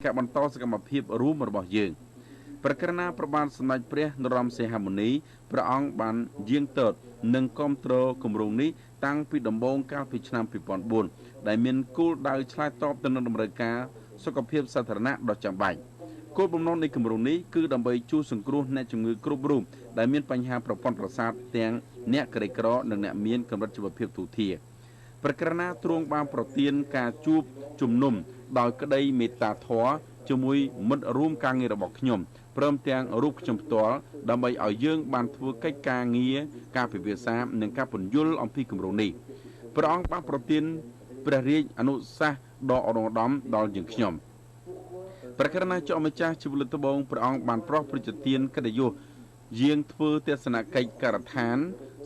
កបន្តសកម្មភាពរួមរបស់យើងប្រកាសណាប្របានសម្ដេចព្រះនរោត្តមសីហមុនីព្រះអង្គបានយាងទៅនិងគ្រប់គ្រងគម្រោងនេះតាំងពីដំបូងកាលពីឆ្នាំ2004ដែលមានគោលដៅឆ្លើយតបទៅនឹងតម្រូវការសុខភាពសាធារណៈដ៏ចាំបាច់គោលបំណងនៃគម្រោងនេះគឺដើម្បីជួយសង្គ្រោះអ្នកជំងឺគ្រប់រូបដែលមានបញ្ហាប្រព័ន្ធប្រសាទទាំងអ្នកក្រីក្រនិងអ្នកមានកម្រិតជីវភាពទូធាប្រកាសណាទ្រង់បានប្រទានការជួបជំនុំដោយក្តីមេត្តាធម៌ជាមួយមិត្តរួមការងាររបស់ខ្ញុំព្រមទាំងរូបខ្ញុំផ្ទាល់ដើម្បីឲ្យយើងបានធ្វើកិច្ចការងារការពិភាក្សានិងការពន្យល់អំពីគម្រោងនេះព្រះអង្គបានប្រទានព្រះរាជអនុសាសន៍ដ៏ឧត្តមដល់យើងខ្ញុំប្រកាសណាជាម្ចាស់ជីវិតត្បូងព្រះអង្គបានប្រោសព្រះរាជទានកិត្តិយសយាងធ្វើទស្សនកិច្ចការដ្ឋាន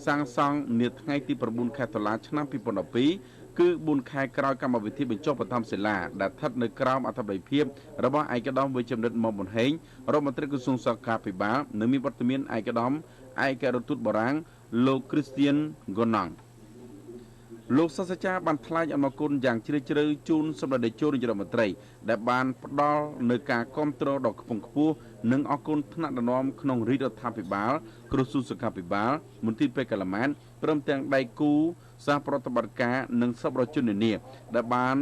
សាងសង់នាថ្ងៃទី9ខែតុលាឆ្នាំ2012គឺ4ខែក្រោយកម្មវិធីបញ្ចុះបឋមសិលាដែលស្ថិតនៅក្រោមអធិបតីភាពរបស់ឯកឧត្តមវេជ្ជបណ្ឌិតមុំប៊ុនហេងរដ្ឋមន្ត្រីក្រសួងសុខាភិបាលនិងមានវត្តមានឯកឧត្តមឯករដ្ឋទូតបារាំងលោកគ្រីស្ទៀនហ្គូណង់លោកសាស្ត្រាចារ្យបានថ្លែងអំណរគុណយ៉ាងជ្រាលជ្រៅជូនសម្ដេចតេជោនាយករដ្ឋមន្ត្រីដែលបានផ្ដល់នូវការគាំទ្រដ៏ខ្ពង់ខ្ពស់និងអគុណថ្នាក់ដឹកនាំក្នុងរាជរដ្ឋាភិបាលក្រសួងសុខាភិបាលមន្ទីរពេទ្យកាឡាម៉ែនព្រមទាំងដៃគូសហប្រតិបត្តិការនិងសប្បុរសជននានាដែលបាន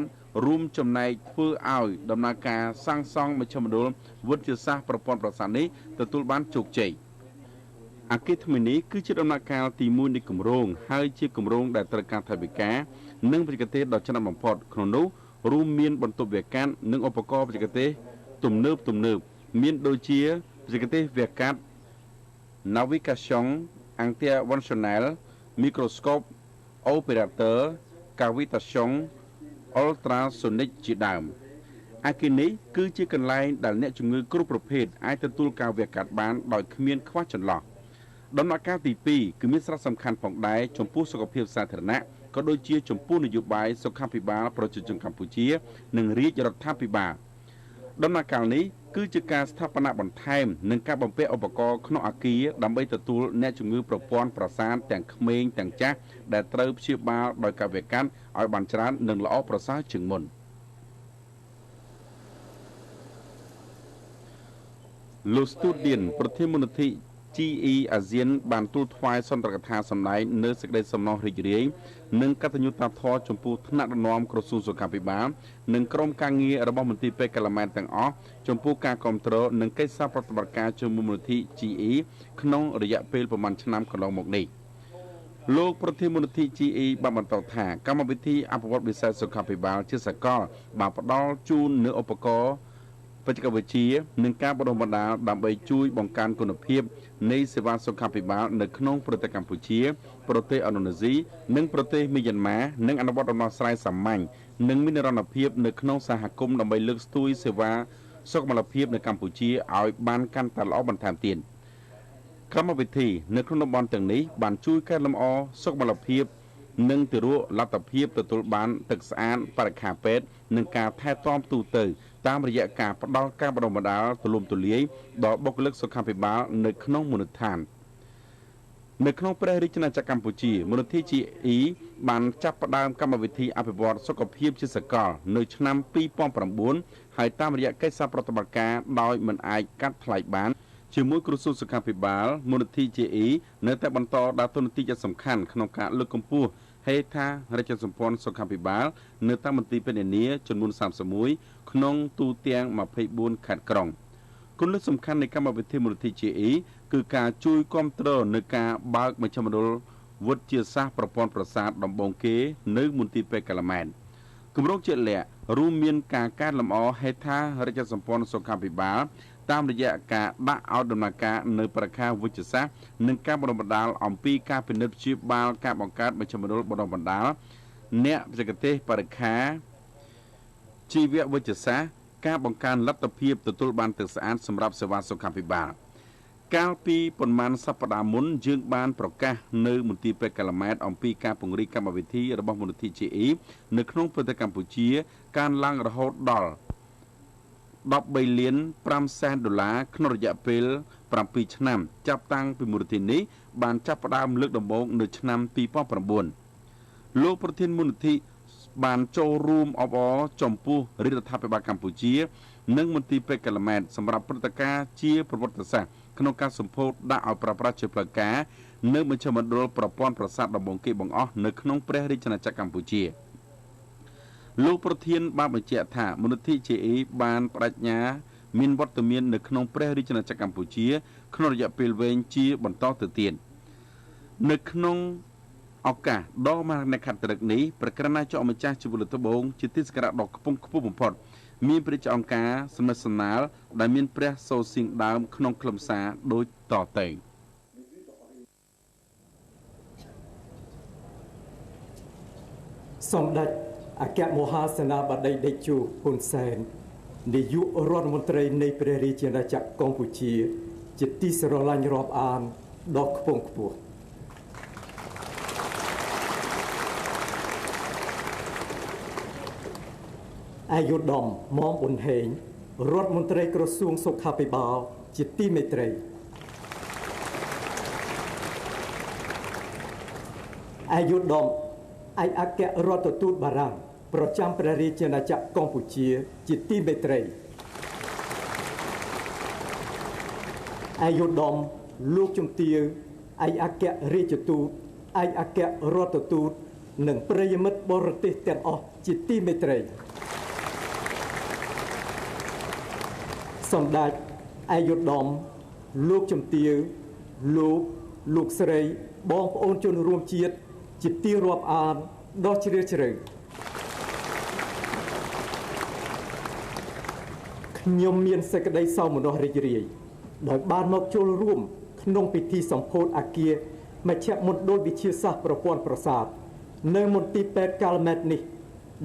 រួមចំណែកធ្វើឲ្យដំណើរការសាងសង់មជ្ឈមណ្ឌលវិទ្យាសាស្ត្រប្រព័ន្ធប្រសាទនេះទទួលបានជោគជ័យអគិធមិនីគឺជាដំណាក់កាលទី1នៃគម្រោងហើយជាគម្រោងដែលត្រូវការថវិកានិងបច្ចេកទេសដ៏ច្រើនបំផុតក្នុងនោះរួមមានបន្ទប់វាកាត់និងឧបករណ៍បច្ចេកទេសទំនើបមានដូចជាបច្ចេកទេសវាកាត់ Navigation Interventional Microscope Operator Cavitation Ultrasonic ជាដើមអគិនេះគឺជាកន្លែងដែលអ្នកជំងឺគ្រប់ប្រភេទអាចទទួលការវាកាត់បានដោយគ្មានខ្វះចន្លោះដំណាក់កាលទី2គឺមានសារៈសំខាន់ផងដែរចំពោះសុខភាពសាធារណៈក៏ដូចជាចំពោះនយោបាយសុខាភិបាលប្រជាជនកម្ពុជានិងរាជរដ្ឋាភិបាលដំណាក់កាលនេះគឺជាការស្ថាបនាបន្ថែមនិងការបំពាក់ឧបករណ៍ក្នុងអគារដើម្បីទទួលអ្នកជំងឺប្រព័ន្ធប្រសាទទាំងក្មេងទាំងចាស់ដែលត្រូវព្យាបាលដោយការវាកាត់ឲ្យបានច្រើននិងល្អប្រសើរជាងមុនលោកស្ទូឌៀនប្រធានមន្ត្រី GE អាស៊ានបានទូលថ្វាយសន្ទរកថាសម្ដែងនៅសេចក្តីសំណររីករាយនិងកតញ្ញូតាធម៌ចំពោះថ្នាក់ដឹកនាំក្រសួងសុខាភិបាលនិងក្រុមការងាររបស់មន្ទីរពេទ្យកាឡាម៉ែនទាំងអស់ចំពោះការគ្រប់គ្រងនិងកិច្ចសហប្រតិបត្តិការជាមួយមន្ទីរ GE ក្នុងរយៈពេលប្រមាណឆ្នាំកន្លងមកនេះលោកប្រធានមន្ត្រី GE បានបន្តថាកម្មវិធីអភិវឌ្ឍវិស័យសុខាភិបាលជាសកលបានផ្ដល់ជូននូវឧបករណ៍បច្ចេកវិទ្យានិងការបណ្ដុះបណ្ដាលដើម្បីជួយបង្កើនគុណភាពនៃសេវាសុខាភិបាលនៅក្នុងប្រទេសកម្ពុជាប្រទេសឥណ្ឌូនេស៊ីនិងប្រទេសមីយ៉ាន់ម៉ានិងអនុវត្តដំណោះស្រាយសាមញ្ញនិងមាននិរន្តរភាពនៅក្នុងសហគមន៍ដើម្បីលើកស្ទួយសេវាសុខុមាលភាពនៅកម្ពុជាឲ្យបានកាន់តែល្អបន្ថែមទៀតកម្មវិធីនៅក្នុងតំបន់ទាំងនេះបានជួយកែលម្អសុខុមាលភាពនិងទារកលទ្ធភាពទទួលបានទឹកស្អាតបរិក្ខារពេទ្យនិងការថែទាំទូទៅតាមរយៈការផ្ដល់ការបណ្ដុះបណ្ដាលទូលំទូលាយដល់បុគ្គលិកសុខាភិបាលនៅក្នុងមូលដ្ឋាននៅក្នុងព្រះរាជាណាចក្រកម្ពុជាមូលនិធិ GE បានចាប់ផ្ដើមកម្មវិធីអភិវឌ្ឍសុខភាពជាសកលនៅឆ្នាំ2009ហើយតាមរយៈកិច្ចសហប្រតិបត្តិការដោយមិនអាចកាត់ថ្លៃបានជាមួយក្រសួងសុខាភិបាលមូលនិធិ GE នៅតែបន្តដើរតួនាទីយ៉ាងសំខាន់ក្នុងការលើកកម្ពស់ហេដ្ឋារចនាសម្ព័ន្ធសុខាភិបាលនៅតាមមន្ទីរពេទ្យនានាចំនួន31ក្នុងទូទាំង24ខេត្តក្រុងគុណលិទ្ធសំខាន់នៃកម្មវិធីមូលនិធិ GE គឺការជួយគាំទ្រនៅការបើកមជ្ឈមណ្ឌលវិទ្យាសាស្ត្រប្រព័ន្ធប្រសាទដំបូងគេនៅមន្ទីរពេទ្យកាឡាម៉ែនគម្រោងជាក់លាក់រួមមានការកែលម្អហេដ្ឋារចនាសម្ព័ន្ធសុខាភិបាលតាមរយៈការដាក់ឲ្យដំណើរការនៅប្រខាវិទ្យាសាស្ត្រនិងការបណ្ដុះបណ្ដាលអំពីការពិនិត្យព្យាបាលការបង្កើតមជ្ឈមណ្ឌលបណ្ដុះបណ្ដាលអ្នកបច្ចេកទេសបរិក្ខារជីវវិទ្យាសាស្ត្រការបង្កើនលទ្ធភាពទទួលបានទឹកស្អាតសម្រាប់សេវាសុខាភិបាលកាលពីប៉ុន្មានសប្តាហ៍មុនយើងបានប្រកាសនៅមន្ទីរពេទ្យកាឡាម៉ែនអំពីការពង្រីកកម្មវិធីរបស់មូលនិធិ GE នៅក្នុងប្រទេសកម្ពុជាកើនឡើងរហូតដល់$13.5 លានក្នុងរយៈពេល7ឆ្នាំចាប់តាំងពីមូលនិធិនេះបានចាប់ផ្ដើមលើកដំបូងនៅឆ្នាំ2009លោកប្រធានមូលនិធិ បានចូលរួមអបអរចំពោះរដ្ឋាភិបាលកម្ពុជានិងមន្ទីរពេទ្យកាឡម៉ែតសម្រាប់ព្រឹត្តិការណ៍ជាប្រវត្តិសាស្ត្រក្នុងការសម្ពោធដាក់ឲ្យប្រើប្រាស់ជាផ្លូវការនៅមជ្ឈមណ្ឌលប្រព័ន្ធប្រសាទដំបងគេបង្អស់នៅក្នុងព្រះរាជាណាចក្រកម្ពុជាលោកប្រធានបានបញ្ជាក់ថាមន្ទីរ JA បានបដិញ្ញាមានវត្តមាននៅក្នុងព្រះរាជាណាចក្រកម្ពុជាក្នុងរយៈពេលវែងជាបន្តទៅទៀតនៅក្នុងឱកាសដ៏មហិមាត្រឹកនេះប្រក្រណាចោម្ចាស់ជីវិតត្បូងជាទីសក្ការៈដ៏ខ្ពង់ខ្ពស់បំផុតមានព្រះចអង្គការសម្និស្នាលដែលមានព្រះសូរសៀងដើមក្នុងខ្លឹមសារដូចតទៅសម្ដេចអគ្គមហាសេនាបតីតេជោហ៊ុនសែននាយករដ្ឋមន្ត្រីនៃព្រះរាជាណាចក្រកម្ពុជាជាទីស្រឡាញ់រាប់អានដ៏ខ្ពង់ខ្ពស់អាយុត្តម មុំប៊ុនហេងរដ្ឋមន្ត្រីក្រសួងសុខាភិបាលជាទីមេត្រីអាយុត្តមឯកអគ្គរដ្ឋទូតបារាំងប្រចាំព្រះរាជាណាចក្រកម្ពុជាជាទីមេត្រីអាយុត្តមលោកជំទាវឯកអគ្គរាជទូតឯកអគ្គរដ្ឋទូតនិងប្រិយមិត្តបរទេសទាំងអស់ជាទីមេត្រីសម្ដេចអាយុត្តមលោកជំទាវលោកស្រីបងប្អូនជនរួមជាតិជាទីរាប់អានដ៏ជ្រាលជ្រៅខ្ញុំមានសេចក្តីសោមនស្សរីករាយដោយបានមកចូលរួមក្នុងពិធីសម្ពោធអគារមជ្ឈមណ្ឌលវិទ្យាសាស្ត្រប្រព័ន្ធប្រសាទនៅមន្ទីរពេទ្យកាល់ម៉ែតនេះ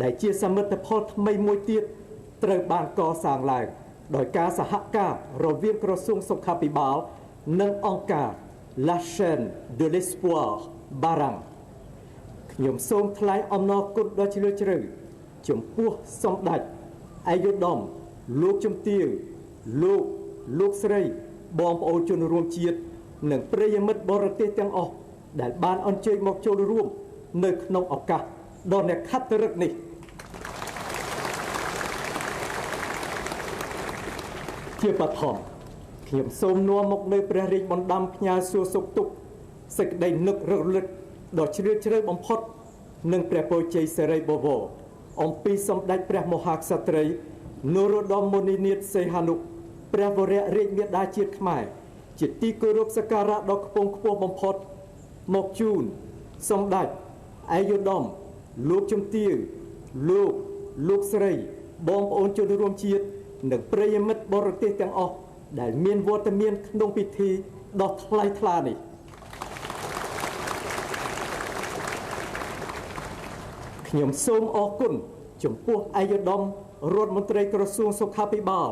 ដែលជាសមិទ្ធផលថ្មីមួយទៀតត្រូវបានកសាងឡើងដោយការសហការរវាងក្រសួងសុខាភិបាលនិងអង្គការ La Chaîne de l'Espoir បារាំងខ្ញុំសូមថ្លែងអំណរគុណដ៏ជ្រាលជ្រៅចំពោះសម្ដេចអាយុត្តមលោកជំទាវលោកស្រីបងប្អូនជនរួមជាតិនិងប្រិយមិត្តបរទេសទាំងអស់ដែលបានអញ្ជើញមកចូលរួមនៅក្នុងឱកាសដ៏អ្នកខត្តរឹកនេះជាបឋមខ្ញុំសូមនាំមកនៅព្រះរាជបណ្ដាំផ្ញើសួរសុខទុក្ខសេចក្តីនឹករលឹកដ៏ជ្រាលជ្រៅបំផុតនិងព្រះពរជ័យសិរីបវរអំពីសម្ដេចព្រះមហាក្សត្រីនរោត្តមមុនិនាថសីហនុព្រះវរៈរាជមាតាជាតិខ្មែរជាទីគោរពសក្ការៈដ៏ខ្ពង់ខ្ពស់បំផុតមកជូនសម្ដេចអាយុត្តមលោកជំទាវលោកស្រីបងប្អូនជនរួមជាតិនិងប្រិយមិត្តបរទេសទាំងអស់ដែលមានវត្តមានក្នុងពិធីដ៏ថ្លៃថ្លានេះខ្ញុំសូមអរគុណចំពោះអាយុត្តមរដ្ឋមន្ត្រីក្រសួងសុខាភិបាល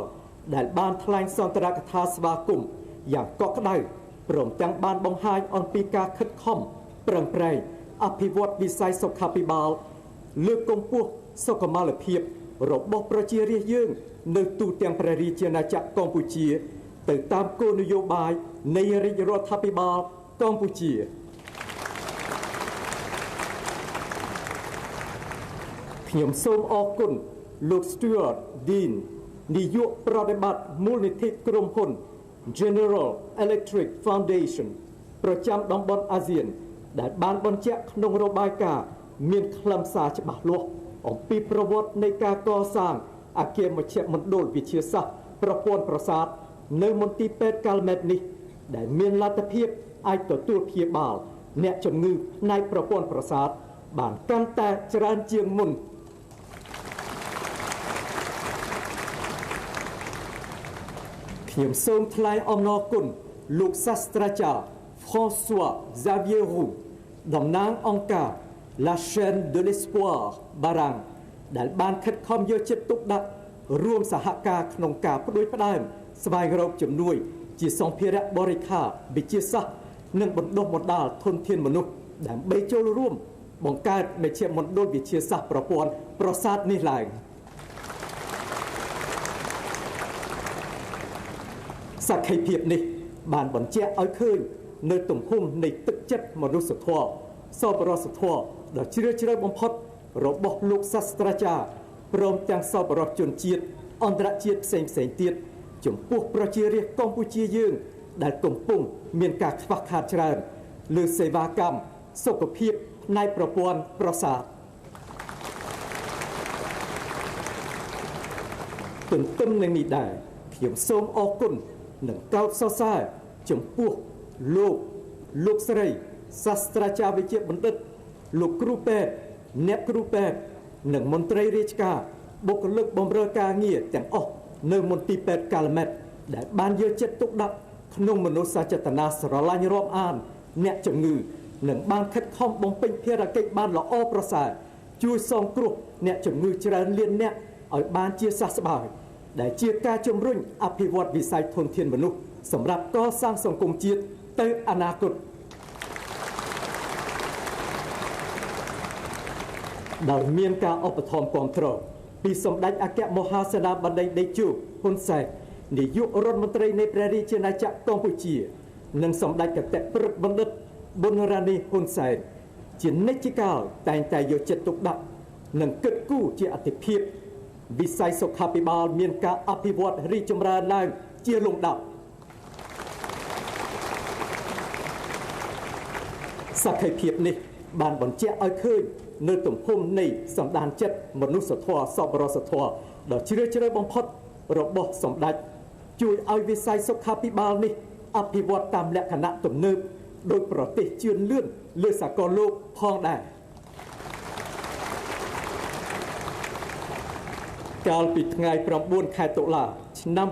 ដែលបានថ្លែងសន្ទរកថាស្វាគមន៍យ៉ាងកក់ក្ដៅព្រមទាំងបានបង្ហាញអំពីការខិតខំប្រឹងប្រែងអភិវឌ្ឍវិស័យសុខាភិបាលលើកកម្ពស់សុខុមាលភាពរបស់ប្រជារាស្ត្រយើងនៅទូទាំងព្រះរាជាណាចក្រកម្ពុជាទៅតាមគោលនយោបាយនៃរាជរដ្ឋាភិបាលកម្ពុជាខ្ញុំសូមអរគុណលោក Stuart Dean នាយកប្រតិបត្តិមូលនិធិក្រុមហ៊ុន General Electric Foundation ប្រចាំតំបន់អាស៊ានដែលបានបញ្ជាក់ក្នុងរបាយការណ៍មានខ្លឹមសារច្បាស់លាស់អំពីប្រវត្តិនៃការកសាងអគារមជ្ឈមណ្ឌលវិទ្យាសាស្ត្រប្រព័ន្ធប្រសាទនៅមន្ទីរពេទ្យកាល់ម៉ែតនេះដែលមានលទ្ធភាពអាចទទួលព្យាបាលអ្នកជំងឺផ្នែកប្រព័ន្ធប្រសាទបានកាន់តែច្រើនជាងមុនខ្ញុំសូមថ្លែងអំណរគុណលោកសាស្ត្រាចារ្យ François Xavier Roux តំណាងអង្គការ La Chaîne de l'Espoir បារាំងដែលបានខិតខំយកចិត្តទុកដាក់រួមសហការក្នុងការផ្ដួចផ្ដើមស្វែងរកជំនួយជាសម្ភារៈបរិក្ខារវិទ្យាសាស្ត្រនិងបណ្ដុះបណ្ដាលធនធានមនុស្សដើម្បីចូលរួមបង្កើតមជ្ឈមណ្ឌលវិទ្យាសាស្ត្រប្រព័ន្ធប្រសាទនេះឡើងសក្ខីភាពនេះបានបញ្ជាក់ឲ្យឃើញនៅទំហំនៃទឹកចិត្តមនុស្សធម៌សប្បុរសធម៌ដ៏ជ្រាលជ្រៅបំផុត របស់លោកសាស្ត្រាចារ្យព្រមទាំងសប្បុរសជនជាតិអន្តរជាតិផ្សេងទៀតចំពោះប្រជារាស្ត្រកម្ពុជាយើងដែលកំពុងមានការខ្វះខាតច្រើនលើសេវាកម្មសុខភាពផ្នែកប្រព័ន្ធប្រសាទទន្ទឹមនឹងនេះដែរខ្ញុំសូមអរគុណនិងកោតសរសើរចំពោះលោកស្រីសាស្ត្រាចារ្យវិជ្ជាបណ្ឌិតលោកគ្រូពេទ្យអ្នកគ្រូពេទ្យនិងមន្ត្រីរាជការបុគ្គលិកបម្រើការងារទាំងអស់នៅមន្ទីរពេទ្យកាល់ម៉ែតដែលបានយកចិត្តទុកដាក់ក្នុងមនោសញ្ចេតនាស្រឡាញ់រាប់អានអ្នកជំងឺនិងបានខិតខំបំពេញភារកិច្ចបានល្អប្រសើរជួយសង្គ្រោះអ្នកជំងឺច្រើនលានអ្នកឲ្យបានជាសះស្បើយដែលជាការជំរុញអភិវឌ្ឍវិស័យធនធានមនុស្សសម្រាប់កសាងសង្គមជាតិទៅអនាគតដោយមានការឧបត្ថម្ភគាំទ្រពីសម្ដេចអគ្គមហាសេនាបតីតេជោហ៊ុនសែននាយករដ្ឋមន្ត្រីនៃព្រះរាជាណាចក្រកម្ពុជានិងសម្ដេចគតិព្រឹទ្ធបណ្ឌិតប៊ុនរ៉ានីហ៊ុនសែនជានិច្ចកាលតែងតែយកចិត្តទុកដាក់និងគិតគូរជាអាទិភាពវិស័យសុខាភិបាលមានការអភិវឌ្ឍរីកចម្រើនឡើងជាលំដាប់សក្ខីភាពនេះបានបញ្ជាក់ឲ្យឃើញនៅទំហំនៃសន្តានចិត្តមនុស្សធម៌សប្បុរសធម៌ដ៏ជ្រាលជ្រៅបំផុតរបស់សម្ដេចជួយឲ្យវិស័យសុខាភិបាលនេះអភិវឌ្ឍតាមលក្ខណៈទំនើបដោយប្រទេសជឿនលឿនលើសកលលោកផងដែរកាលពីថ្ងៃ9ខែតុលាឆ្នាំ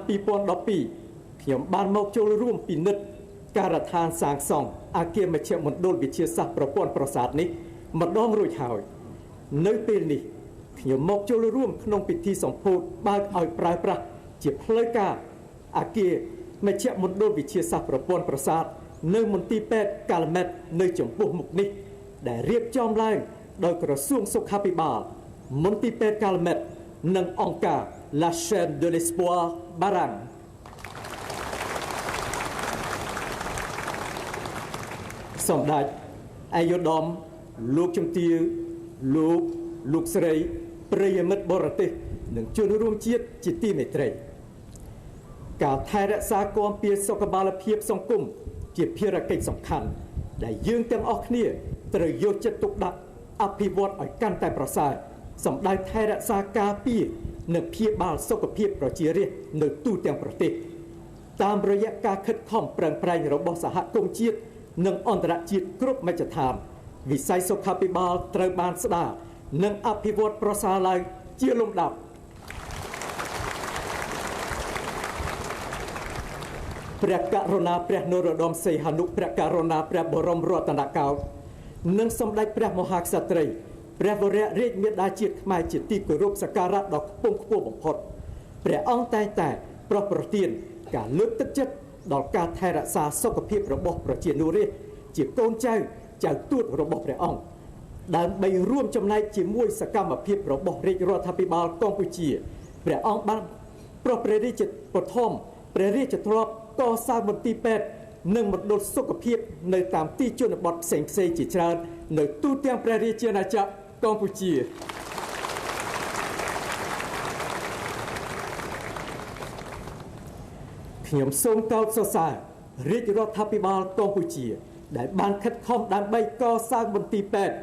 2012ខ្ញុំបានមកចូលរួមពិនិត្យការដ្ឋានសាងសង់អគារមជ្ឈមណ្ឌលវិទ្យាសាស្ត្រប្រព័ន្ធប្រសាទនេះម្ដងរួចហើយនៅពេលនេះខ្ញុំមកចូលរួមក្នុងពិធីសម្ពោធបើកឲ្យប្រើប្រាស់ជាផ្លូវការអគារមជ្ឈមណ្ឌលវិទ្យាសាស្ត្រប្រព័ន្ធប្រសាទនៅមន្ទីរពេទ្យកាល់ម៉ែតនៅចំពោះមុខនេះដែលរៀបចំឡើងដោយក្រសួងសុខាភិបាលមន្ទីរពេទ្យកាល់ម៉ែតនិងអង្គការ La Chaîne de l'Espoir បារាំងសម្ដេចអាយុធមលោកជំទាវលោកស្រីប្រិយមិត្តបរទេសនិងជនរួមជាតិជាទីមេត្រីការថែរក្សាគាំពារសុខុមាលភាពសង្គមជាភារកិច្ចសំខាន់ដែលយើងទាំងអស់គ្នាត្រូវយកចិត្តទុកដាក់អភិវឌ្ឍឲ្យកាន់តែប្រសើរសម្ដៅថែរក្សាការពារនិងព្យាបាលសុខភាពប្រជារាស្ត្រនៅទូទាំងប្រទេសតាមរយៈការខិតខំប្រឹងប្រែងរបស់សហគមន៍ជាតិនិងអន្តរជាតិគ្រប់មជ្ឈដ្ឋានវិស័យសុខាភិបាលត្រូវបានស្ដារនិងអភិវឌ្ឍប្រសើរឡើងជាលំដាប់ព្រះករុណាព្រះនរោត្តមសីហនុព្រះករុណាព្រះបរមរតនកោដ្ឋនិងសម្ដេចព្រះមហាក្សត្រីព្រះវរៈរាជមាតាជាតិខ្មែរជាទីគោរពសក្ការៈដ៏ខ្ពង់ខ្ពស់បំផុតព្រះអង្គតែងតែប្រោសប្រទានការលើកទឹកចិត្តដល់ការថែរក្សាសុខភាពរបស់ប្រជានុរាស្ត្រជាកូនចៅទួតរបស់ព្រះអង្គដើម្បីរួមចំណែកជាមួយសកម្មភាពរបស់រាជរដ្ឋាភិបាលកម្ពុជាព្រះអង្គបានប្រោសព្រះរាជបឋមព្រះរាជទ្រព្យកសាងមន្ទីរពេទ្យនិងមណ្ឌលសុខភាពនៅតាមទីជនបទផ្សេងៗជាច្រើននៅទូទាំងព្រះរាជាណាចក្រកម្ពុជាខ្ញុំសូមកោតសរសើររាជរដ្ឋាភិបាលកម្ពុជាដែលបានខិតខំដើម្បីកសាងមន្ទីរពេទ្យ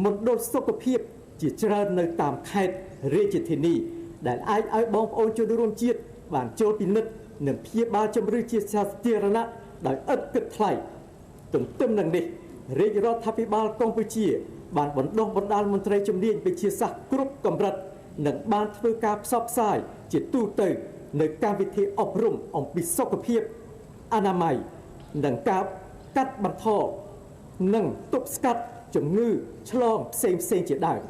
មណ្ឌលសុខភាពជាច្រើននៅតាមខេត្តរាជធានីដែលអាចឲ្យបងប្អូនជនរួមជាតិបានចូលពិនិត្យនិងព្យាបាលជំងឺជាសាធារណៈដោយឥតគិតថ្លៃទន្ទឹមនឹងនេះរាជរដ្ឋាភិបាលកម្ពុជាបានបណ្ដុះបណ្ដាលមន្ត្រីជំនាញវិទ្យាសាស្ត្រគ្រប់កម្រិតនិងបានធ្វើការផ្សព្វផ្សាយជាទូទៅនៅកម្មវិធីអប់រំអំពីសុខភាពអនាម័យនិងការកាត់បន្ថយនិងទប់ស្កាត់ជំងឺឆ្លងផ្សេងជាដើម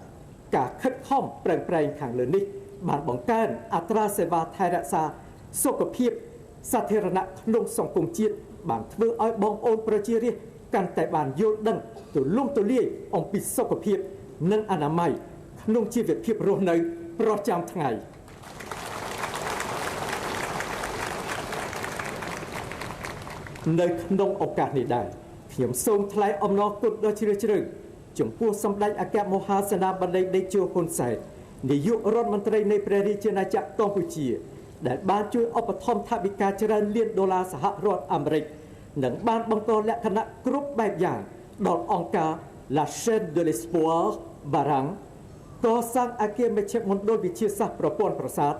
ការខិតខំប្រឹងប្រែងខាងលើនេះបានបង្កើនអត្រាសេវាថែរក្សាសុខភាពសាធារណៈក្នុងសង្គមជាតិបានធ្វើឲ្យបងប្អូនប្រជារាស្ត្រកាន់តែបានយល់ដឹងទូលំទូលាយអំពីសុខភាពនិងអនាម័យក្នុងជីវភាពរស់នៅប្រចាំថ្ងៃនៅក្នុងឱកាសនេះដែរខ្ញុំសូមថ្លែងអំណរគុណដ៏ជ្រាលជ្រៅ ចំពោះសម្ដេចអគ្គមហាសេនាបតីតេជោហ៊ុនសែននាយករដ្ឋមន្ត្រីនៃព្រះរាជាណាចក្រកម្ពុជាដែលបានជួយឧបត្ថម្ភថវិកាច្រើនលានដុល្លារសហរដ្ឋអាមេរិកនិងបានបង្កលក្ខណៈគ្រប់បែបយ៉ាងដល់អង្គការ La Chaîne de l'Espoir បារាំងកសាងអគារមជ្ឈមណ្ឌលវិទ្យាសាស្ត្រប្រព័ន្ធប្រសាទ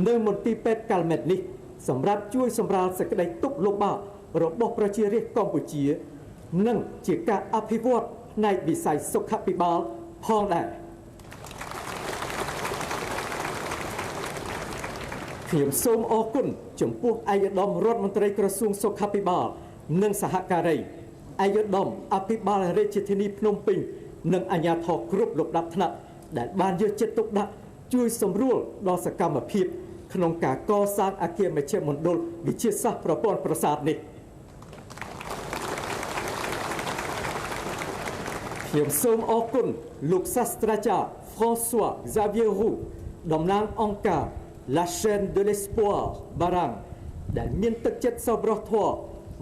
នៅមន្ទីរពេទ្យកាល់ម៉ែតនេះសម្រាប់ជួយសម្រាលសេចក្តីទុក្ខលំបាករបស់ប្រជារាស្ត្រកម្ពុជានិងជាការអភិវឌ្ឍផ្នែកវិស័យសុខាភិបាលផងដែរខ្ញុំសូមអរគុណចំពោះឯកឧត្តមរដ្ឋមន្ត្រីក្រសួងសុខាភិបាលនិងសហការីឯកឧត្តមអភិបាលរាជធានីភ្នំពេញនិងអាជ្ញាធរគ្រប់លំដាប់ថ្នាក់ដែលបានយកចិត្តទុកដាក់ជួយសម្រួលដល់សកម្មភាពក្នុងការកសាងអគារមជ្ឈមណ្ឌលវិទ្យាសាស្ត្រប្រព័ន្ធប្រសាទនេះខ្ញុំសូមអរគុណលោកសាស្ត្រាចារ្យ François Xavier Roux តំណាងអង្គការ La Chaîne de l'Espoir បារាំងដែលមានទឹកចិត្តសប្បុរសធម៌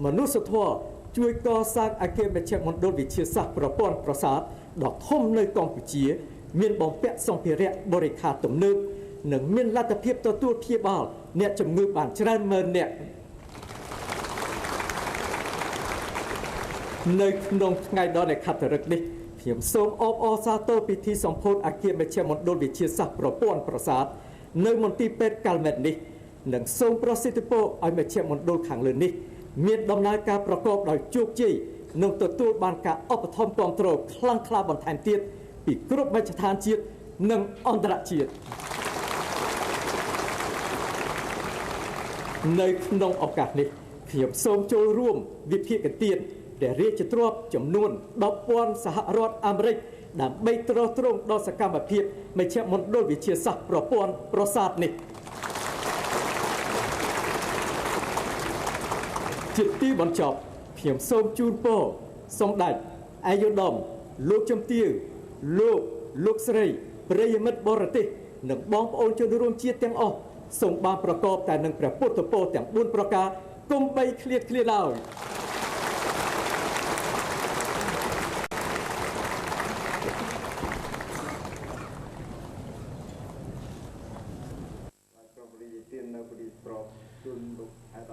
មនុស្សធម៌ជួយកសាងអគារមជ្ឈមណ្ឌលវិទ្យាសាស្ត្រប្រព័ន្ធប្រសាទដ៏ធំនៅកម្ពុជាមានបំពាក់សម្ភារៈបរិក្ខារទំនើបនិងមានលទ្ធភាពទទួលព្យាបាលអ្នកជំងឺបានច្រើនម៉ឺននាក់នៅក្នុងថ្ងៃដ៏នេក្ខត្តរឹកនេះខ្ញុំសូមអបអរសាទរពិធីសម្ពោធអគារមជ្ឈមណ្ឌលវិទ្យាសាស្ត្រប្រព័ន្ធប្រសាទនៅមន្ទីរពេទ្យកាល់ម៉ែតនេះនិងសូមប្រសិទ្ធពរឲ្យមជ្ឈមណ្ឌលខាងលើនេះមានដំណើរការប្រកបដោយជោគជ័យនិងទទួលបានការឧបត្ថម្ភគាំទ្រខ្លាំងក្លាបន្ថែមទៀតពីគ្រប់មជ្ឈដ្ឋានជាតិនិងអន្តរជាតិនៅក្នុងឱកាសនេះខ្ញុំសូមចូលរួមវិភាគទានព្រះរាជទ្រព្យចំនួន 10,000 សហរដ្ឋអាមេរិកដើម្បីទ្រទ្រង់ដល់សកម្មភាពមជ្ឈមណ្ឌលវិទ្យាសាស្ត្រប្រព័ន្ធប្រសាទនេះជាទីបញ្ចប់ខ្ញុំសូមជូនពរសម្ដេចឯកឧត្តមលោកជំទាវលោកស្រីប្រិយមិត្តបរទេសនិងបងប្អូនជនរួមជាតិទាំងអស់សូមបានប្រកបតែនឹងព្រះពុទ្ធពរទាំង4ប្រការកុំបីឃ្លាតឃ្លាតឡើយ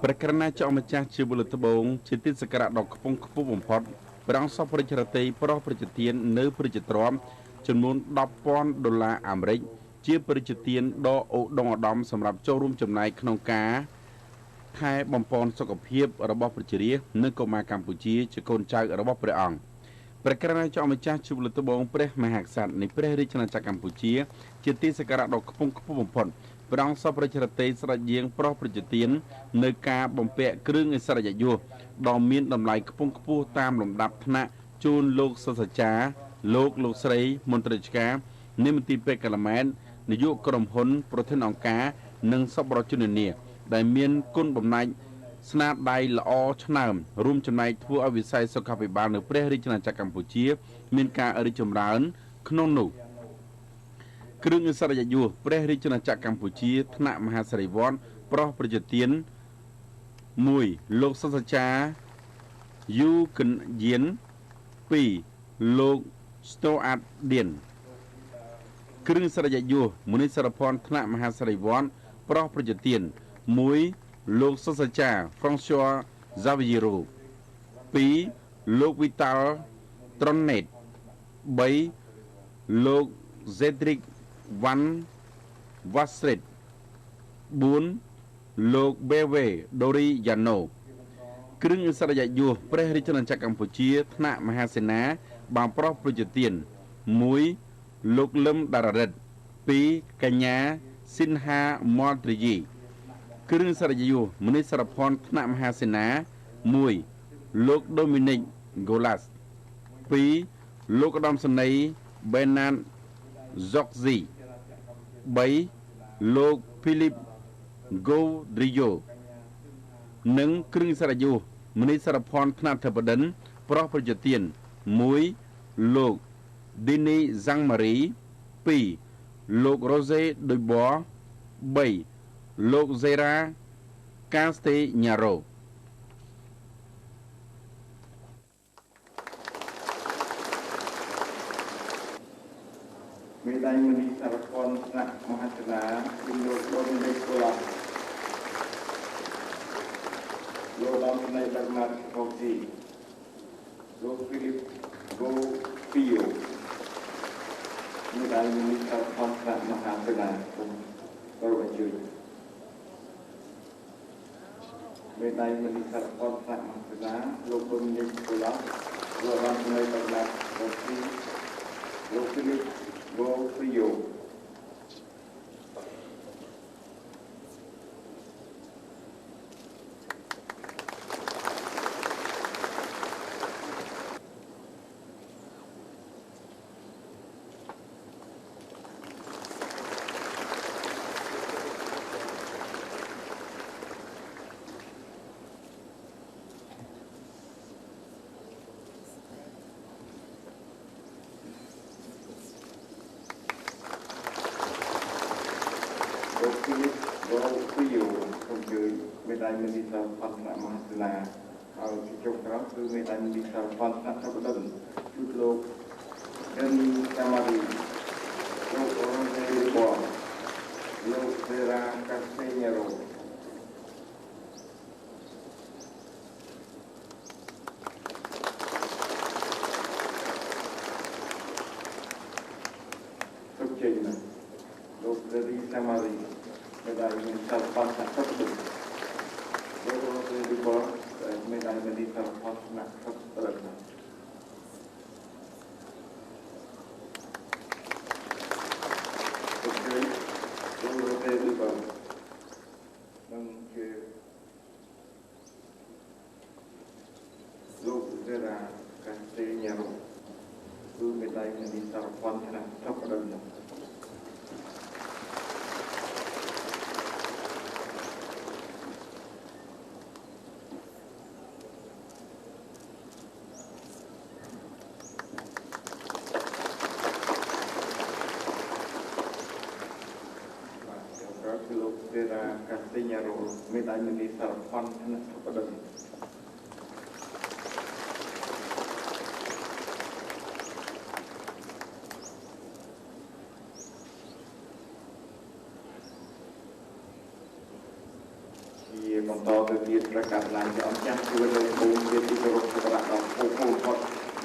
ព្រះករុណាចៅម្ចាស់ជាបុលត្បូងជាទីសក្ការៈដ៏ខ្ពង់ខ្ពស់បំផុតព្រះអង្គសពព្រះចរតីប្រោះប្រជាទាននៅព្រះជាទ្រព្យចំនួន $10,000 អាមេរិកជាប្រជាទានដ៏ឧត្តមឧត្តមសម្រាប់ចូលរួមចំណែកក្នុងការថែបំពន់សុខភាពរបស់ប្រជារាស្ត្រនិងកុមារកម្ពុជាជាកូនចៅរបស់ព្រះអង្គព្រះករុណាចៅម្ចាស់ជាបុលត្បូងព្រះមហាក្សត្រនៃព្រះរាជាណាចក្រកម្ពុជាជាទីសក្ការៈដ៏ខ្ពង់ខ្ពស់បំផុតព្រះអង្គសពព្រះចរតីស្ដេចយាងប្រោះប្រជាទាននៅការបំពាក់គ្រឿងឥស្សរិយយសដ៏មានតម្លៃខ្ពង់ខ្ពស់តាមលំដាប់ថ្នាក់ជូនលោកសាស្ត្រាចារ្យលោកស្រីមន្ត្រីរាជការនៃមន្ទីរពេទ្យកាល់ម៉ែតនាយកក្រុមហ៊ុនប្រធានអង្គការនិងសប្បុរសជននានាដែលមានគុណបំណាច់ស្នាដៃល្អឆ្នើមរួមចំណែកធ្វើឲ្យវិស័យសុខាភិបាលនៅព្រះរាជាណាចក្រកម្ពុជាមានការរីកចម្រើនក្នុងនោះគ្រឿងឥស្សរិយយសព្រះរាជាណាចក្រកម្ពុជាថ្នាក់មហាសិរីវ័ត្រប្រោះប្រជាទាន1លោកសាស្ត្រាចារ្យយូកិនយាន2លោកស្តូអាតឌៀនគ្រឿងឥស្សរិយយសមនីសរភ័ណ្ឌថ្នាក់មហាសិរីវ័ត្រប្រោះប្រជាទាន1លោកសាស្ត្រាចារ្យ François Xavier Roux 2លោក Vital Tronet 3លោក Cedric Van Wasret 4លោក Beve Doriano គ្រឿងឥស្សរិយយសព្រះរាជាណាចក្រកម្ពុជាថ្នាក់មហាសេនាបានប្រោះប្រជាទាន1លោកលឹមដារ៉ារិត2កញ្ញាស៊ីនហាម៉លត្រីយីគ្រឿងឥស្សរិយយសមនីសរភ័ណ្ឌថ្នាក់មហាសេនា1លោកដូមីនិកហ្គូឡាស់2លោកឧត្តមសេនីយ៍បេណានហ្សុកស៊ី3លោកភីលីបហ្គូឌ្រីយ៉ូនិងគ្រឿងឥស្សរិយយសមនីសរភ័ណ្ឌថ្នាក់ធិបតីប្រោះប្រជាទាន1លោកឌីនីហ្សាំងម៉ារី2លោករ៉ូសេឌុយប័រ3លោកសេរ៉ាកាស្តេញ៉ារ៉ូ មេដាយមនីសារពន្ធថ្នាក់មហន្តរាជំនួសលោកលេខកូឡាលោកដំណៃបាត់ម៉ាត់កោស៊ីលោកហ្វីលីបហ្គូពីយ៉ូមេដាយមនីសារពន្ធថ្នាក់មហន្តរាសូមអរគុណមេដាយមនីសារពន្ធថ្នាក់មហន្តរាលោកដំណៃកូឡាលោកដំណៃបាត់ម៉ាត់កោស៊ីលោកហ្វីលីបហ្គូពីយ៉ូលោកពីយ៉ូសូមជួយមេដាយមនីសារពន្ធថ្នាក់មហន្តរាហើយទីចុងក្រោយគឺមេដាយមនីសារពន្ធថ្នាក់សព្វដិនជូតលោកដេនីកាម៉ារីលោកអូរ៉ាសេរីបនលោកសេរ៉ាកាសេញ៉ារ៉ូសូមជើញណាលោកដេនីកាម៉ារីមេដាយមនីសារពន្ធថ្នាក់សព្វដិនលោកអូរ៉ាសេរីបនមេដាយមនីសារពន្ធថ្នាក់សព្វដិនលោកសេរ៉ាកាសេញ៉ារ៉ូគឺមេដាយមនីសារពន្ធថ្នាក់សព្វដិនលោកសេរ៉ាកាសេញ៉ារ៉ូមេដាយមនីសារពន្ធថ្នាក់សព្វដិនជាបន្តទៅទៀតប្រកាសឡើងជាអង្គចាស់ជួយលើកភូមិជាទីគោរពសក្ការៈដល់ពូពូផុត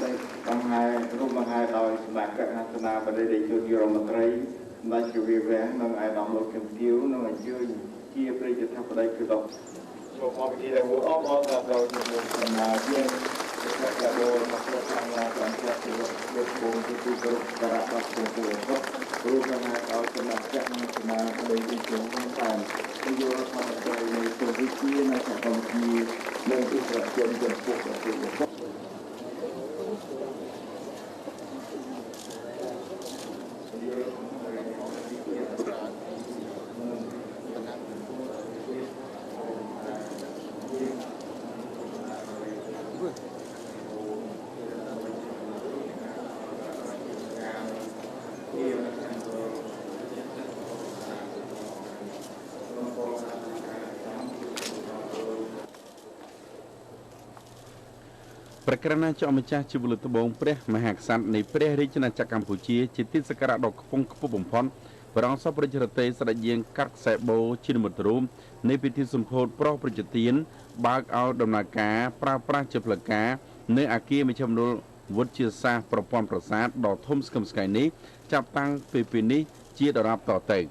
ដែលបង្ហាញរូបបង្ហាញដោយសម្ដេចព្រះហាសនាបតីរាជយុទ្ធរដ្ឋមន្ត្រីសម្ដេចជាវាវាំងនិងអាយដាមលោកជំទាវនិងអញ្ជើញជាព្រះរាជធិបតីគឺដល់មកមកពីដែលអបអរដល់ដល់ជំនុំដំណើរយើងប្រកាសដល់មកប្រកាសឡើងតាមជាទីលើកភូមិជាទីគោរពសក្ការៈដល់ពូពូផុតរូបបង្ហាញដោយសម្ដេចព្រះហាសនាបតីរាជយុទ្ធតាមនយោបាយរដ្ឋមន្ត្រីនៃប្រទេសជានៅសហគមន៍ជានិងអ៊ីស្រាអែលចំពោះប្រទេសរបស់ ប្រក្រណាចអម្ចាស់ជីវលត្បូងព្រះមហាក្សត្រនៃព្រះរាជាណាចក្រកម្ពុជាជាទីសក្ការៈដ៏ខ្ពង់ខ្ពស់បំផុតព្រះអង្គសពរាជរដ្ឋេស្ដេចយាងកាត់ខ្សែបូជានិមិត្តរូបនៃពិធីសម្ពោធប្រោសប្រជាទានបើកឲ្យដំណើរការប្រើប្រាស់ជាផ្លូវការនៅអគារមជ្ឈមណ្ឌលវិទ្យាសាស្ត្រប្រព័ន្ធប្រាសាទដ៏ធំស្កឹមស្កៃនេះចាប់តាំងពីពេលនេះជាដរាបតទៅ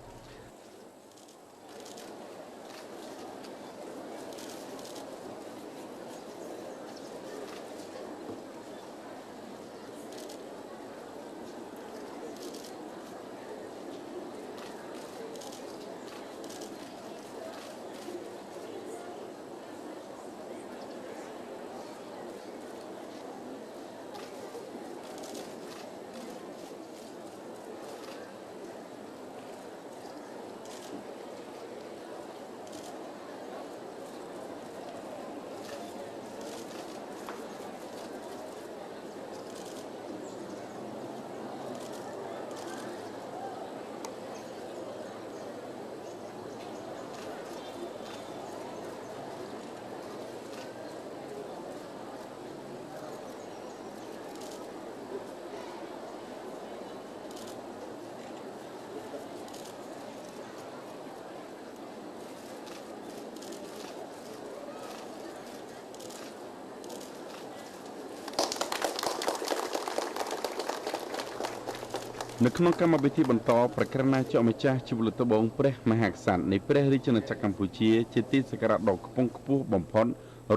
នៅក្នុងកម្មវិធីបន្តប្រកាសណាជាម្ចាស់ជីវលតបងព្រះមហាក្សត្រនៃព្រះរាជាណាចក្រកម្ពុជាជាទីសក្ការៈដ៏ខ្ពង់ខ្ពស់បំផុត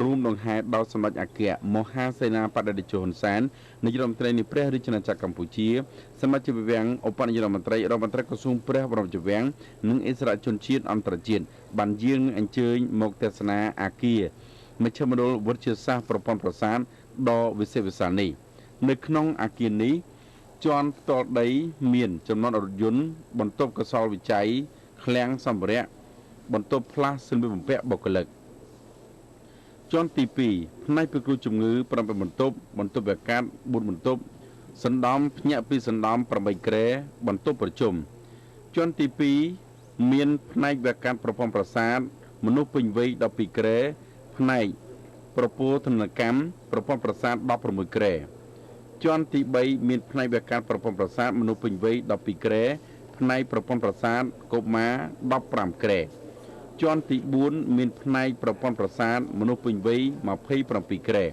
រួមដង្ហែដល់សម្ដេចអគ្គមហាសេនាបតីតេជោហ៊ុនសែននាយករដ្ឋមន្ត្រីនៃព្រះរាជាណាចក្រកម្ពុជាសមាជិកវាំងឧបនាយករដ្ឋមន្ត្រីរដ្ឋមន្ត្រីក្រសួងព្រះបរមរាជវាំងនិងអិសរាជជនជាតិអន្តរជាតិបានយាងអញ្ជើញមកទស្សនាអគារមជ្ឈមណ្ឌលវិទ្យាសាស្ត្រប្រព័ន្ធប្រសាទដ៏វិសេសវិសាលនេះនៅក្នុងអគារនេះជាន់ផ្ទាល់ដីមានចំណតរថយន្តបន្ទប់កសលវិច័យឃ្លាំងសម្ភារៈបន្ទប់ផ្លាស់សម្ភារបំពាក់បុគ្គលិកជាន់ទី2ផ្នែកពិគ្រោះជំងឺ7បន្ទប់បន្ទប់អាកាស4បន្ទប់សណ្ដំភ្ញាក់ពីសណ្ដំ8ក្រែបន្ទប់ប្រជុំជាន់ទី2មានផ្នែកវាកាសប្រព័ន្ធប្រសាទមនុស្សពេញវ័យ12ក្រែផ្នែកប្រពោធនកម្មប្រព័ន្ធប្រសាទ16ក្រែជាន់ទី3មានផ្នែកវាកាសប្រព័ន្ធប្រសាទមនុស្សពេញវ័យ12ក្រែផ្នែកប្រព័ន្ធប្រសាទកុមារ15ក្រែជាន់ទី4មានផ្នែកប្រព័ន្ធប្រសាទមនុស្សពេញវ័យ27ក្រែ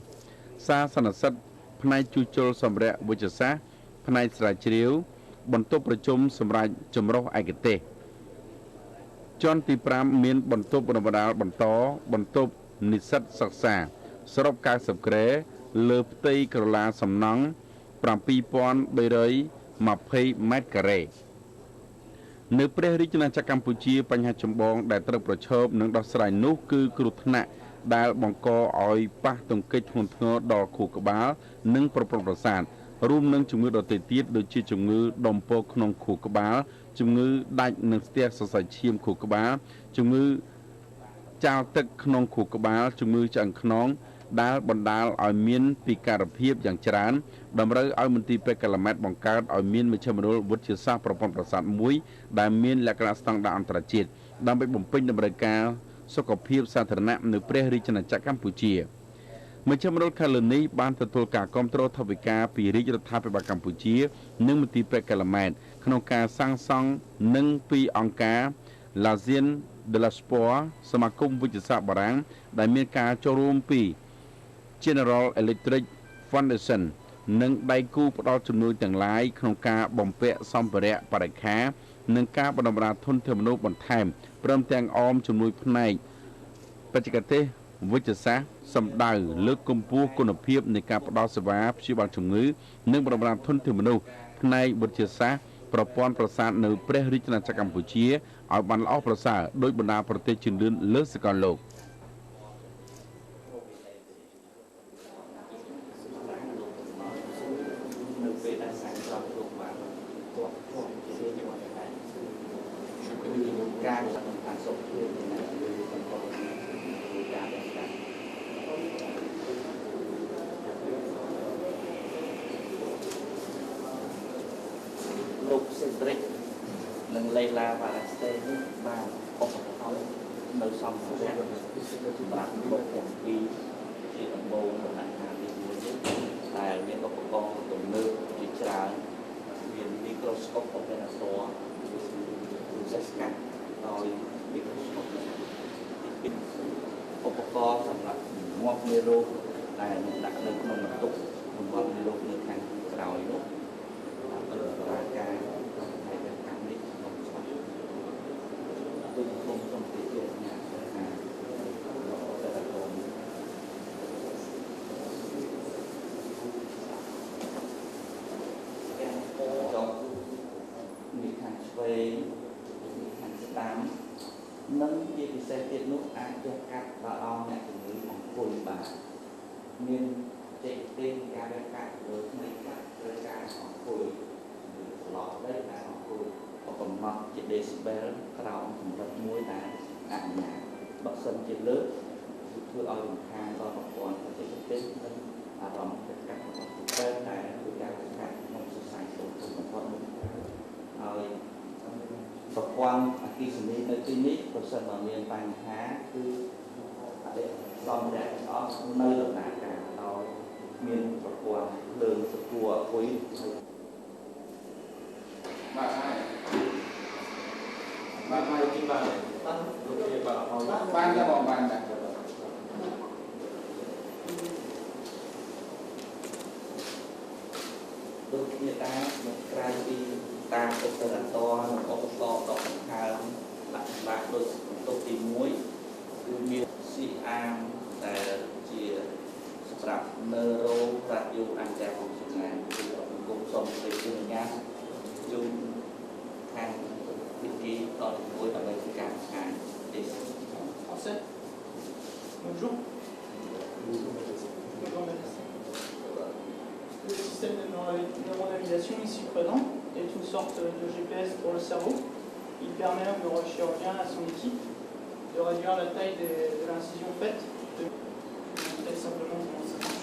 សាសនសិទ្ធិផ្នែកជួសជុលសម្ភារៈវិទ្យាសាស្ត្រផ្នែកស្រាវជ្រាវបន្ទប់ប្រជុំសម្រាប់ចម្រុះឯកទេសជាន់ទី5មានបន្ទប់បណ្ដាលបន្តបន្ទប់និស្សិតសិក្សាសរុប90ក្រែលើផ្ទៃក្រឡាសំណង់7320ម៉ែត្រការ៉េនៅព្រះរាជាណាចក្រកម្ពុជាបញ្ហាចម្បងដែលត្រូវប្រឈមនឹងដោះស្រាយនោះគឺគ្រោះថ្នាក់ដែលបង្កឲ្យប៉ះទង្គិចធ្ងន់ធ្ងរដល់ខួរក្បាលនិងប្រព័ន្ធប្រសាទរួមនឹងជំងឺដទៃទៀតដូចជាជំងឺដុំពោះក្នុងខួរក្បាលជំងឺដាច់និងស្ទះសរសៃឈាមខួរក្បាលជំងឺចាលទឹកក្នុងខួរក្បាលជំងឺឆ្អឹងខ្នងដែលបណ្ដាលឲ្យមានពិការភាពយ៉ាងច្រើនតម្រូវឲ្យមន្ទីរពេទ្យកាឡាម៉ែតបង្កើតឲ្យមានមជ្ឈមណ្ឌលវិទ្យាសាស្ត្រប្រព័ន្ធប្រសាទមួយដែលមានលក្ខណៈស្តង់ដារអន្តរជាតិដើម្បីបំពេញតម្រូវការសុខភាពសាធារណៈនៅព្រះរាជាណាចក្រកម្ពុជាមជ្ឈមណ្ឌលខាងលើនេះបានទទួលការគាំទ្រថវិកាពីរាជរដ្ឋាភិបាលកម្ពុជានិងមន្ទីរពេទ្យកាឡាម៉ែតក្នុងការសាងសង់និងពីអង្គការ L'Agence de la Sport សមាគមវិទ្យាសាស្ត្របារាំងដែលមានការចូលរួមពី General Electric Foundation និងដៃគូផ្ដល់ជំនួយទាំងឡាយក្នុងការបំពាក់សម្ភារៈបរិក្ខារនិងការបណ្ដុំបណ្ដាលធនធានមនុស្សបន្ថែមព្រមទាំងអមជំនួយផ្នែកបច្ចេកទេសវិទ្យាសាស្ត្រសម្ដៅលើកកម្ពស់គុណភាពនៃការផ្ដល់សេវាព្យាបាលជំងឺនិងបណ្ដុំបណ្ដាលធនធានមនុស្សផ្នែកវិទ្យាសាស្ត្រប្រព័ន្ធប្រសាទនៅព្រះរាជាណាចក្រកម្ពុជាឲ្យបានល្អប្រសើរដោយបណ្ដាប្រទេសជឿនលឿនលើសកលលោកលោកសេត្រិកនិងលេឡាវ៉ាឡាស្តេនេះបានអបអរនៅសម្ភារៈសម្រាប់លោកទាំងពីរជាដំបូងដំណាក់កាលទី1នេះដែលមានឧបករណ៍ទំនើបជាច្រើនមានមីក្រូស្កូបអូពេរ៉ាទ័រសេស្កាត់ដោយមីក្រូស្កូបឧបករណ៍សម្រាប់ងាប់មេរោគដែលដាក់នៅក្នុងបន្ទប់បំផុតមេរោគនៅខាងក្រោយនោះដោយប្រើការហើយតែខាងនេះក្នុងស្វាទូខ្ញុំសូមពិចារណាថាតែតោនេះខាងឆ្វេងនេះខាងស្ដាំនិងជាពិសេសទៀតនោះអាចចុះកាត់ដល់អង្គអ្នកជំងឺអង្គុយបានមានចេតទេការរកាត់លើផ្នែកកាត់ឬការអង្គុយស្លោដីការអង្គុយកំណត់ជា decibel ក្រោមកម្រិតមួយដែលអនុញ្ញាតបើសិនជាលើកធ្វើឲ្យរំខានដល់ប្រព័ន្ធបច្ចេកទេសនិងអារម្មណ៍កាត់របស់ពេលដែលគឺការកាត់ក្នុងសរសៃសូត្របំផុតនោះហើយប្រព័ន្ធអគ្គិសនីនៅទីនេះប្រសិនបើមានបញ្ហាគឺអតិសម្ភារៈទាំងអស់នៅដំណើរការដោយមានប្រព័ន្ធលើងសពួរអុយបាទទីបាទបានលោកជាបាទបានតែបងបានតែដូចគ្នាដែរមកក្រៅពី ឧបករណ៍តនឧបករណ៍ដកដង្ហើមដាក់បាក់ដូចបន្ទុកទី1គឺមាន CAM ដែលជាសម្រាប់ neuro radio interventional គឺគុំសុំសេចក្ដីសញ្ញាជូនខាងវិធីដល់មួយដើម្បីធ្វើការផ្សាយទេ Français. Bonjour. Le système de neuronalisation ici présent est une sorte de GPS pour le cerveau. Il permet au neurochirurgien et à son équipe de réduire la taille de l'incision faite. Je vais montrer simplement comment ça marche.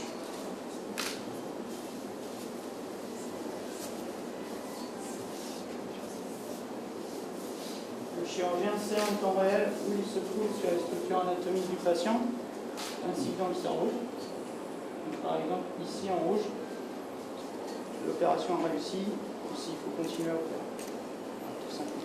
Le chirurgien sait en temps réel où il se trouve sur la structure anatomique du patient, ainsi que dans le cerveau. Donc, par exemple, ici en rouge, l'opération a réussi, ou s'il faut continuer à opérer. Voilà, tout simplement.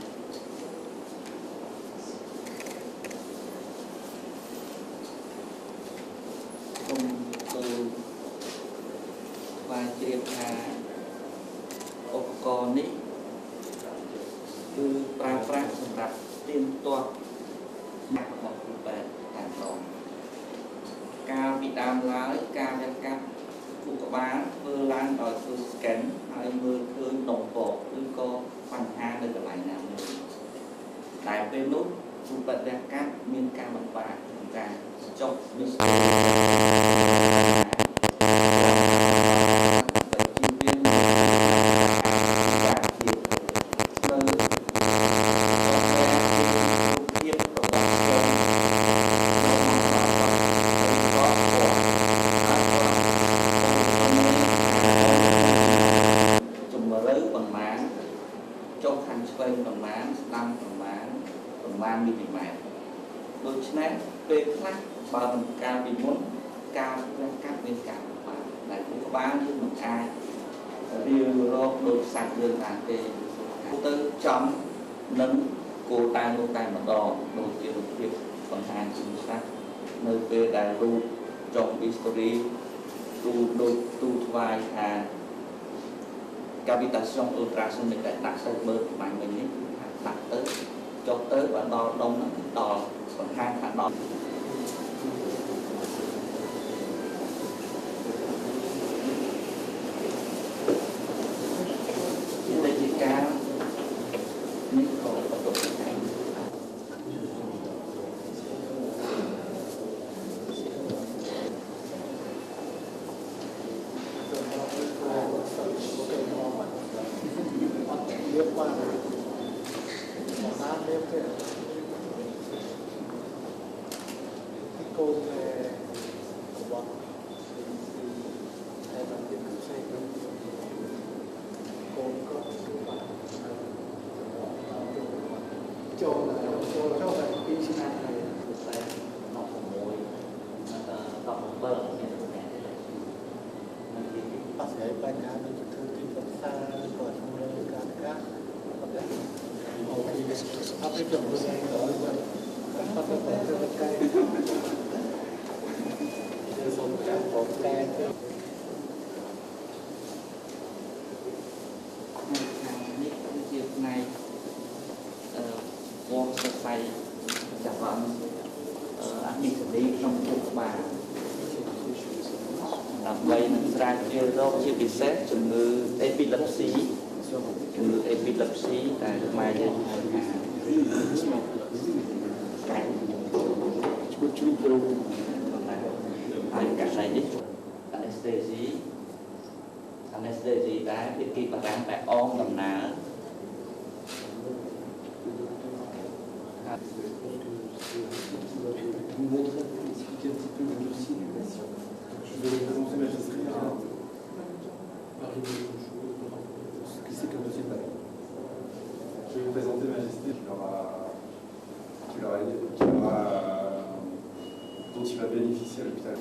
Cavitation ultrasonic ដែលដាក់ទៅមើលបាញ់មិញនេះដាក់ទៅចុះទៅបើដល់ដុំហ្នឹងដល់បង្ហាញថាដល់វិធីការនេះក៏បន្ទុកដែរ ជាពិសេសជំងឺ epilepsy ជំងឺ epilepsy ដែលខ្មែរយើងហៅថាកាច់ឈ្មោះជ្រូកជ្រូកហើយកាត់នេះ anesthesia ដែរភាគីបារាំងតែអងដំណើរ Je vais vous présenter Majesté dont il va bénéficier à l'hôpital.